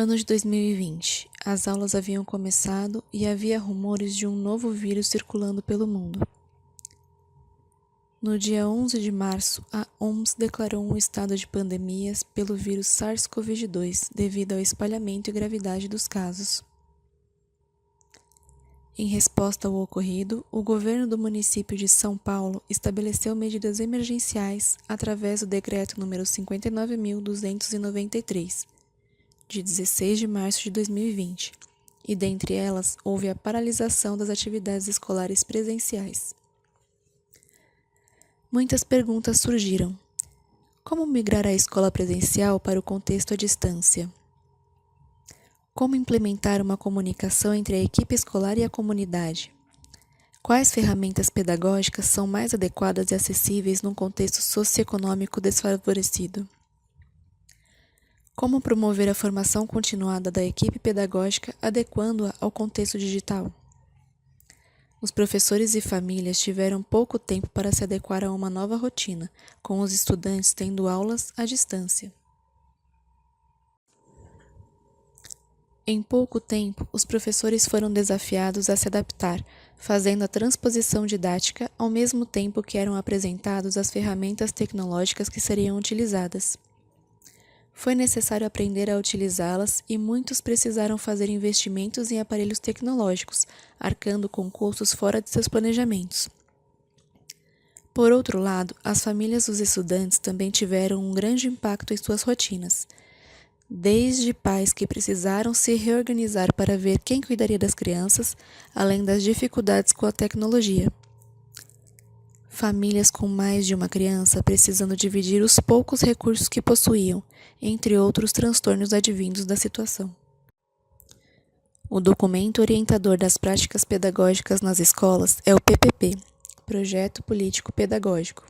Ano de 2020. As aulas haviam começado e havia rumores de um novo vírus circulando pelo mundo. No dia 11 de março, a OMS declarou um estado de pandemias pelo vírus SARS-CoV-2 devido ao espalhamento e gravidade dos casos. Em resposta ao ocorrido, o governo do município de São Paulo estabeleceu medidas emergenciais através do Decreto número 59.293, de 16 de março de 2020, e dentre elas houve a paralisação das atividades escolares presenciais. Muitas perguntas surgiram. Como migrar a escola presencial para o contexto à distância? Como implementar uma comunicação entre a equipe escolar e a comunidade? Quais ferramentas pedagógicas são mais adequadas e acessíveis num contexto socioeconômico desfavorecido? Como promover a formação continuada da equipe pedagógica adequando-a ao contexto digital? Os professores e famílias tiveram pouco tempo para se adequar a uma nova rotina, com os estudantes tendo aulas à distância. Em pouco tempo, os professores foram desafiados a se adaptar, fazendo a transposição didática ao mesmo tempo que eram apresentados as ferramentas tecnológicas que seriam utilizadas. Foi necessário aprender a utilizá-las e muitos precisaram fazer investimentos em aparelhos tecnológicos, arcando com custos fora de seus planejamentos. Por outro lado, as famílias dos estudantes também tiveram um grande impacto em suas rotinas, desde pais que precisaram se reorganizar para ver quem cuidaria das crianças, além das dificuldades com a tecnologia. Famílias com mais de uma criança precisando dividir os poucos recursos que possuíam, entre outros transtornos advindos da situação. O documento orientador das práticas pedagógicas nas escolas é o PPP, Projeto Político Pedagógico.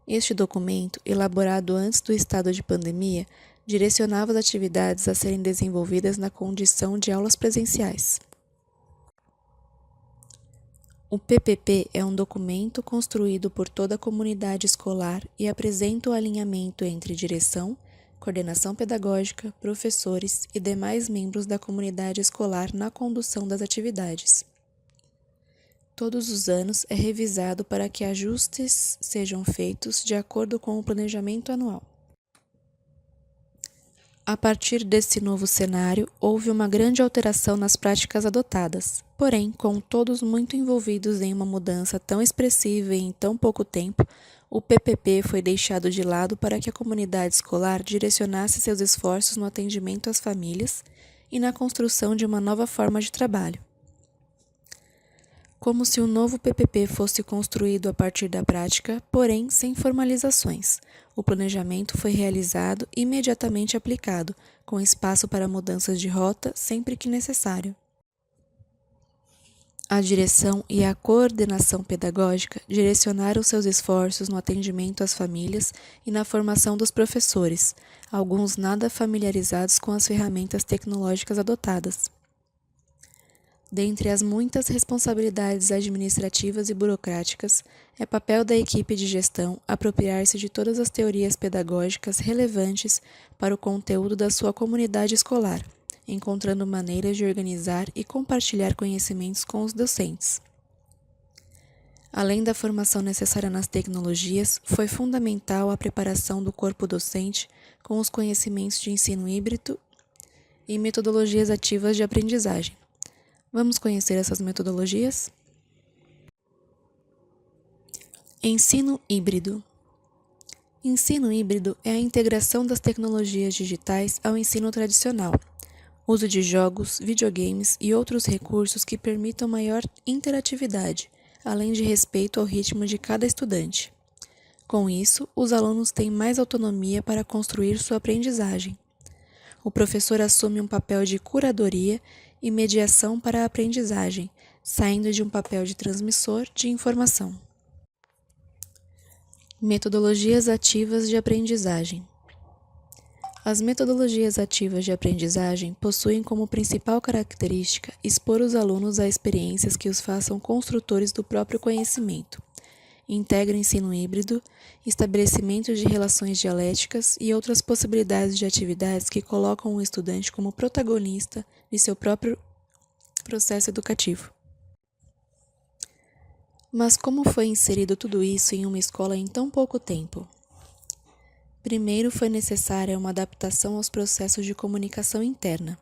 Este documento, elaborado antes do estado de pandemia, direcionava as atividades a serem desenvolvidas na condição de aulas presenciais. O PPP é um documento construído por toda a comunidade escolar e apresenta o alinhamento entre direção, coordenação pedagógica, professores e demais membros da comunidade escolar na condução das atividades. Todos os anos é revisado para que ajustes sejam feitos de acordo com o planejamento anual. A partir desse novo cenário, houve uma grande alteração nas práticas adotadas, porém, com todos muito envolvidos em uma mudança tão expressiva e em tão pouco tempo, o PPP foi deixado de lado para que a comunidade escolar direcionasse seus esforços no atendimento às famílias e na construção de uma nova forma de trabalho. Como se o novo PPP fosse construído a partir da prática, porém sem formalizações. O planejamento foi realizado e imediatamente aplicado, com espaço para mudanças de rota sempre que necessário. A direção e a coordenação pedagógica direcionaram seus esforços no atendimento às famílias e na formação dos professores, alguns nada familiarizados com as ferramentas tecnológicas adotadas. Dentre as muitas responsabilidades administrativas e burocráticas, é papel da equipe de gestão apropriar-se de todas as teorias pedagógicas relevantes para o conteúdo da sua comunidade escolar, encontrando maneiras de organizar e compartilhar conhecimentos com os docentes. Além da formação necessária nas tecnologias, foi fundamental a preparação do corpo docente com os conhecimentos de ensino híbrido e metodologias ativas de aprendizagem. Vamos conhecer essas metodologias? Ensino híbrido. Ensino híbrido é a integração das tecnologias digitais ao ensino tradicional, uso de jogos, videogames e outros recursos que permitam maior interatividade, além de respeito ao ritmo de cada estudante. Com isso, os alunos têm mais autonomia para construir sua aprendizagem. O professor assume um papel de curadoria e mediação para a aprendizagem, saindo de um papel de transmissor de informação. Metodologias ativas de aprendizagem. As metodologias ativas de aprendizagem possuem como principal característica expor os alunos a experiências que os façam construtores do próprio conhecimento. integra o ensino híbrido, estabelecimento de relações dialéticas e outras possibilidades de atividades que colocam o estudante como protagonista de seu próprio processo educativo. Mas como foi inserido tudo isso em uma escola em tão pouco tempo? Primeiro, foi necessária uma adaptação aos processos de comunicação interna.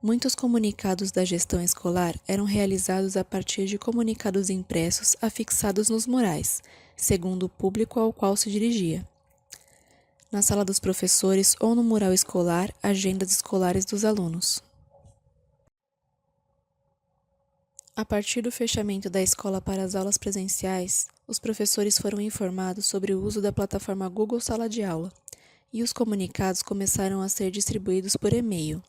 Muitos comunicados da gestão escolar eram realizados a partir de comunicados impressos afixados nos murais, segundo o público ao qual se dirigia. Na sala dos professores ou no mural escolar, agendas escolares dos alunos. A partir do fechamento da escola para as aulas presenciais, os professores foram informados sobre o uso da plataforma Google Sala de Aula, e os comunicados começaram a ser distribuídos por e-mail.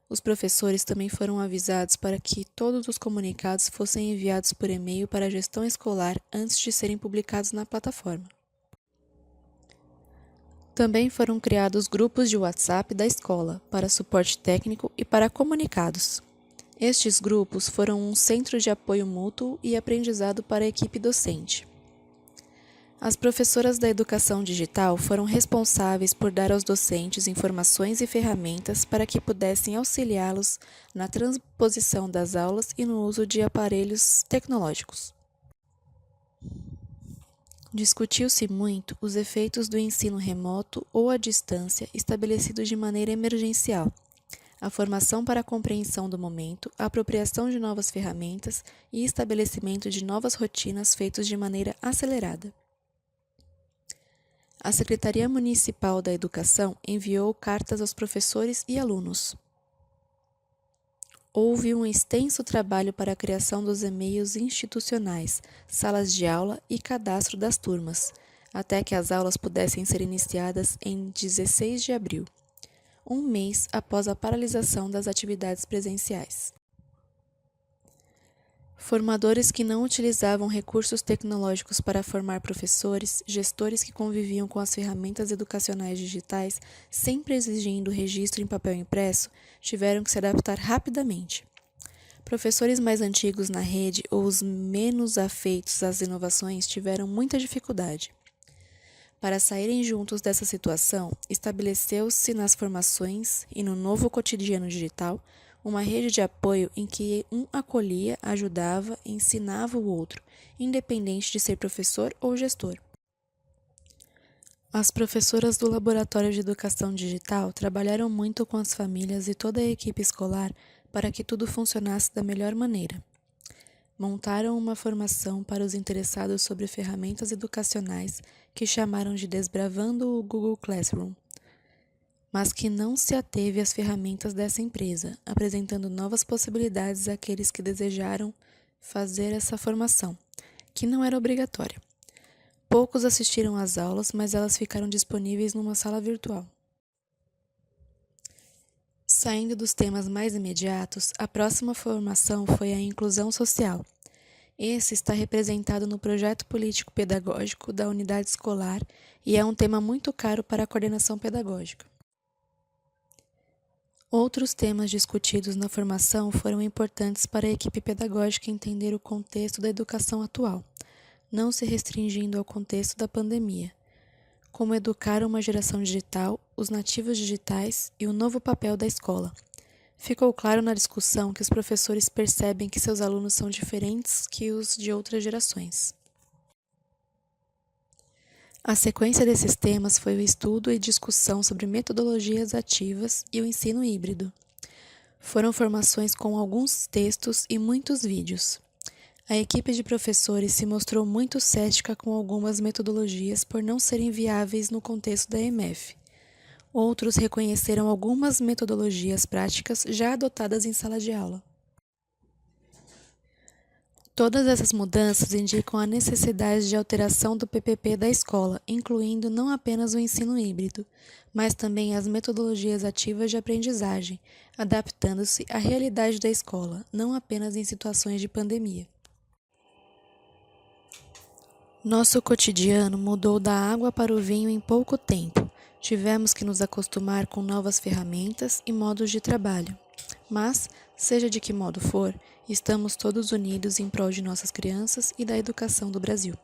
Os professores também foram avisados para que todos os comunicados fossem enviados por e-mail para a gestão escolar antes de serem publicados na plataforma. Também foram criados grupos de WhatsApp da escola para suporte técnico e para comunicados. Estes grupos foram um centro de apoio mútuo e aprendizado para a equipe docente. As professoras da educação digital foram responsáveis por dar aos docentes informações e ferramentas para que pudessem auxiliá-los na transposição das aulas e no uso de aparelhos tecnológicos. Discutiu-se muito os efeitos do ensino remoto ou à distância estabelecido de maneira emergencial, a formação para a compreensão do momento, a apropriação de novas ferramentas e estabelecimento de novas rotinas feitos de maneira acelerada. A Secretaria Municipal da Educação enviou cartas aos professores e alunos. Houve um extenso trabalho para a criação dos e-mails institucionais, salas de aula e cadastro das turmas, até que as aulas pudessem ser iniciadas em 16 de abril, um mês após a paralisação das atividades presenciais. Formadores que não utilizavam recursos tecnológicos para formar professores, gestores que conviviam com as ferramentas educacionais digitais, sempre exigindo registro em papel impresso, tiveram que se adaptar rapidamente. Professores mais antigos na rede ou os menos afeitos às inovações tiveram muita dificuldade. Para saírem juntos dessa situação, estabeleceu-se nas formações e no novo cotidiano digital uma rede de apoio em que um acolhia, ajudava e ensinava o outro, independente de ser professor ou gestor. As professoras do Laboratório de Educação Digital trabalharam muito com as famílias e toda a equipe escolar para que tudo funcionasse da melhor maneira. Montaram uma formação para os interessados sobre ferramentas educacionais que chamaram de Desbravando o Google Classroom, mas que não se ateve às ferramentas dessa empresa, apresentando novas possibilidades àqueles que desejaram fazer essa formação, que não era obrigatória. Poucos assistiram às aulas, mas elas ficaram disponíveis numa sala virtual. Saindo dos temas mais imediatos, a próxima formação foi a inclusão social. Esse está representado no projeto político-pedagógico da unidade escolar e é um tema muito caro para a coordenação pedagógica. Outros temas discutidos na formação foram importantes para a equipe pedagógica entender o contexto da educação atual, não se restringindo ao contexto da pandemia, como educar uma geração digital, os nativos digitais e o novo papel da escola. Ficou claro na discussão que os professores percebem que seus alunos são diferentes que os de outras gerações. A sequência desses temas foi o estudo e discussão sobre metodologias ativas e o ensino híbrido. Foram formações com alguns textos e muitos vídeos. A equipe de professores se mostrou muito cética com algumas metodologias por não serem viáveis no contexto da EMF. Outros reconheceram algumas metodologias práticas já adotadas em sala de aula. Todas essas mudanças indicam a necessidade de alteração do PPP da escola, incluindo não apenas o ensino híbrido, mas também as metodologias ativas de aprendizagem, adaptando-se à realidade da escola, não apenas em situações de pandemia. Nosso cotidiano mudou da água para o vinho em pouco tempo. Tivemos que nos acostumar com novas ferramentas e modos de trabalho. Mas, seja de que modo for, estamos todos unidos em prol de nossas crianças e da educação do Brasil.